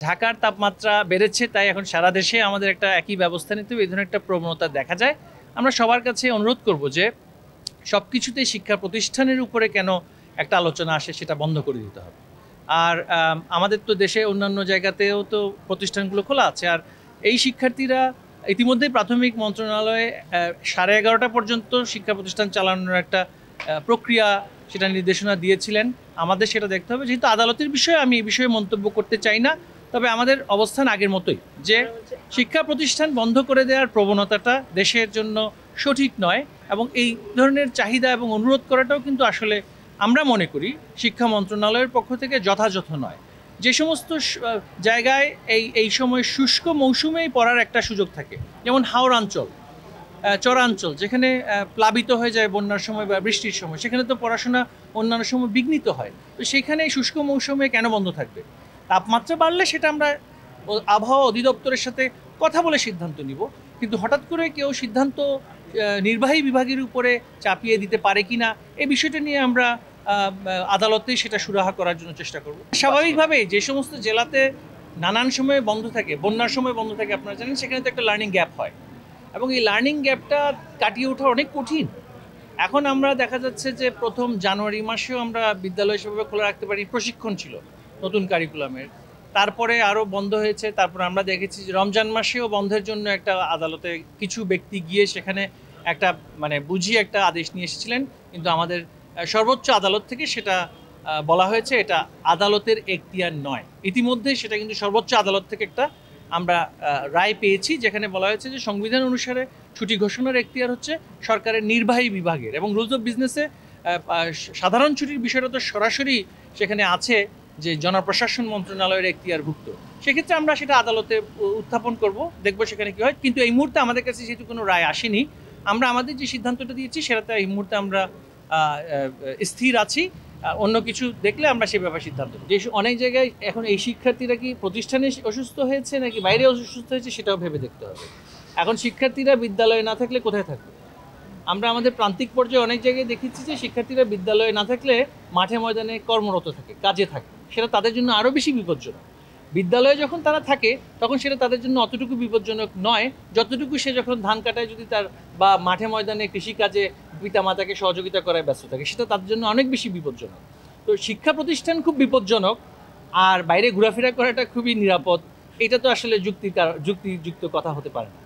ঢাকার তাপমাত্রা বেড়েছে, তাই এখন সারা দেশে আমাদের একটা একই ব্যবস্থা নিতে হবে। এই ধরনের একটা প্রবণতা দেখা যায়। আমরা সবার কাছে অনুরোধ করব যে সবকিছুতেই শিক্ষা প্রতিষ্ঠানের উপরে কেন একটা আলোচনা আসে সেটা বন্ধ করে দিতে হবে। আর আমাদের তো দেশে অন্যান্য জায়গাতেও তো প্রতিষ্ঠানগুলো খোলা আছে। আর এই শিক্ষার্থীরা ইতিমধ্যেই প্রাথমিক মন্ত্রণালয়ে 11:30 পর্যন্ত শিক্ষা প্রতিষ্ঠান চালানোর একটা প্রক্রিয়া, সেটা নির্দেশনা দিয়েছিলেন। আমাদের সেটা দেখতে হবে। যেহেতু আদালতের বিষয়ে আমি এই বিষয়ে মন্তব্য করতে চাই না, তবে আমাদের অবস্থান আগের মতোই, যে শিক্ষা প্রতিষ্ঠান বন্ধ করে দেওয়ার প্রবণতাটা দেশের জন্য সঠিক নয়, এবং এই ধরনের চাহিদা এবং অনুরোধ করাটাও কিন্তু আসলে আমরা মনে করি শিক্ষা মন্ত্রণালয়ের পক্ষ থেকে যথাযথ নয়। যে সমস্ত জায়গায় এই সময় শুষ্ক মৌসুমেই পড়ার একটা সুযোগ থাকে, যেমন হাওড়াঞ্চল, চরাঞ্চল, যেখানে প্লাবিত হয়ে যায় বন্যার সময় বা বৃষ্টির সময়, সেখানে তো পড়াশোনা অন্যান্য সময় বিঘ্নিত হয়। তো সেখানে শুষ্ক মৌসুমে কেন বন্ধ থাকবে? তাপমাত্রা বাড়লে সেটা আমরা আবহাওয়া অধিদপ্তরের সাথে কথা বলে সিদ্ধান্ত নিব, কিন্তু হঠাৎ করে কেউ সিদ্ধান্ত নির্বাহী বিভাগের উপরে চাপিয়ে দিতে পারে কিনা এই বিষয়টা নিয়ে আমরা আদালতে সেটা সুরাহা করার জন্য চেষ্টা করব। স্বাভাবিকভাবে যে সমস্ত জেলাতে নানান সময়ে বন্ধ থাকে, বন্যার সময় বন্ধ থাকে, আপনারা জানেন সেখানে তো একটা লার্নিং গ্যাপ হয়, এবং এই লার্নিং গ্যাপটা কাটিয়ে ওঠা অনেক কঠিন। এখন আমরা দেখা যাচ্ছে যে প্রথম জানুয়ারি মাসেও আমরা বিদ্যালয় সেভাবে খোলা রাখতে পারি, প্রশিক্ষণ ছিল নতুন কারিকুলামের, তারপরে আরও বন্ধ হয়েছে। তারপর আমরা দেখেছি যে রমজান মাসেও বন্ধের জন্য একটা আদালতে কিছু ব্যক্তি গিয়ে সেখানে একটা বুঝিয়ে একটা আদেশ নিয়ে এসেছিলেন, কিন্তু আমাদের সর্বোচ্চ আদালত থেকে সেটা বলা হয়েছে এটা আদালতের এখতিয়ার নয়। ইতিমধ্যে সেটা কিন্তু সর্বোচ্চ আদালত থেকে একটা আমরা রায় পেয়েছি, যেখানে বলা হয়েছে যে সংবিধান অনুসারে ছুটি ঘোষণার এখতিয়ার হচ্ছে সরকারের নির্বাহী বিভাগের, এবং রুলস অফ বিজনেসে সাধারণ ছুটির বিষয়টা তো সরাসরি সেখানে আছে যে জনপ্রশাসন মন্ত্রণালয়ের এখতিয়ারভুক্ত। সেক্ষেত্রে আমরা সেটা আদালতে উত্থাপন করব, দেখব সেখানে কি হয়। কিন্তু এই মুহূর্তে আমাদের কাছে যেহেতু কোনো রায় আসেনি, আমরা আমাদের যে সিদ্ধান্তটা দিয়েছি সেটাতে এই মুহূর্তে আমরা স্থির আছি। অন্য কিছু দেখলে আমরা সে ব্যাপারে সিদ্ধান্ত নেব। যে অনেক জায়গায় এখন এই শিক্ষার্থীরা কি প্রতিষ্ঠানে অসুস্থ হয়েছে নাকি বাইরে অসুস্থ হয়েছে সেটাও ভেবে দেখতে হবে। এখন শিক্ষার্থীরা বিদ্যালয়ে না থাকলে কোথায় থাকবে? আমরা আমাদের প্রান্তিক পর্যায়ে অনেক জায়গায় দেখেছি যে শিক্ষার্থীরা বিদ্যালয়ে না থাকলে মাঠে ময়দানে কর্মরত থাকে, কাজে থাকে। সেটা তাদের জন্য আরও বেশি বিপজ্জনক। বিদ্যালয়ে যখন তারা থাকে তখন সেটা তাদের জন্য অতটুকু বিপজ্জনক নয় যতটুকু সে যখন ধান কাটায় যদি তার বা মাঠে ময়দানে কৃষিকাজে পিতামাতাকে সহযোগিতা করায় ব্যস্ত থাকে, সেটা তাদের জন্য অনেক বেশি বিপজ্জনক। তো শিক্ষা প্রতিষ্ঠান খুব বিপজ্জনক, আর বাইরে ঘোরাফেরা করাটা খুবই নিরাপদ। এটা তো আসলে যুক্তিযুক্ত কথা হতে পারে না।